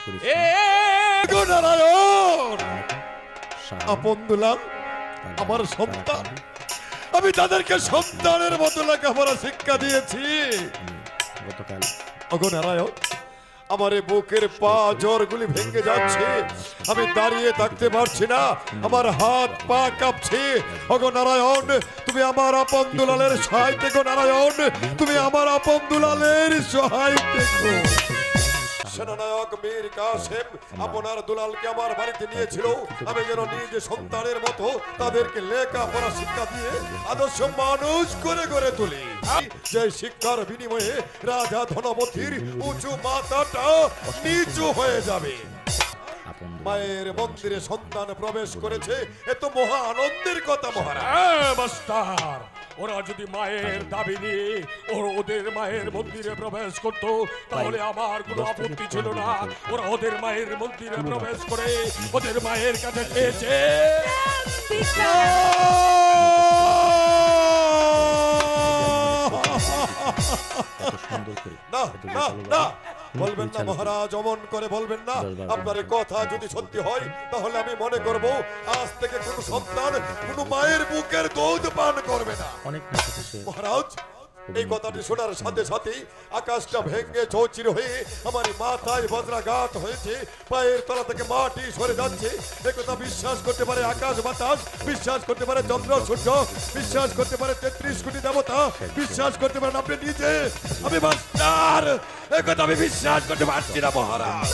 করিস নারায়ণ আপন দুলাল আমার সন্তান, আমি তাদেরকে সন্তানের মতো লেখাপড়া শিক্ষা দিয়েছি। গতকাল ওগো নারায়ণ, আমার এই বুকের পা জোরগুলি ভেঙে যাচ্ছে, আমি দাঁড়িয়ে থাকতে পারছি না, আমার হাত পা কাঁপছে। ওগো নারায়ণ, তুমি আমার আপন দুলালের সহায় থেকো। নারায়ণ, তুমি আমার আপন দুলালের সহায় থেকো। সেনানায়ক মীর কাসেম আপনার দুলালকে আমার বাড়িতে নিয়েছিল, আমি যেন নিজে সন্তানের মতো তাদেরকে লেখাপড়া শিক্ষা দিয়ে আদর্শ মানুষ করে গড়ে তুলি। যে শিক্ষার বিনিময়ে রাজা ধনপতির উঁচু মাথাটা নিচু হয়ে যাবে। মায়ের মন্দিরে সন্তান প্রবেশ করেছে, এত মহা আনন্দের কথা মহারাজ। মাস্টার, ওরা যদি মায়ের দাবি নিয়ে ওদের মায়ের মন্দিরে প্রবেশ করত, তাহলে আমার কোনো আপত্তি ছিল না। ওরা ওদের মায়ের মন্দিরে প্রবেশ করে ওদের মায়ের কাছে চেয়েছে। না না না, বলবেন না মহারাজ, অমন করে বলবেন না। আপনার কথা যদি সত্যি হয়, তাহলে আমি মনে করব আজ থেকে কোনো সন্তান কোনো মায়ের বুকের দুধ পান করবে না। মহারাজ, এই কথাটি শোনার সাথে সাথেই আকাশটা ভেঙে চৌচির হয়ে আমার মাথায় বজ্রাঘাত হয়েছে, পায়ের তলা থেকে মাটি সরে যাচ্ছে। একথা বিশ্বাস করতে পারে আকাশ বাতাস, বিশ্বাস করতে পারে চন্দ্র সূর্য, বিশ্বাস করতে পারে 33 কোটি দেবতা, বিশ্বাস করতে পারেন আপনি নিজে। আমি মাস্টার, একথা আমি বিশ্বাস করতে পারছি না মহারাজ।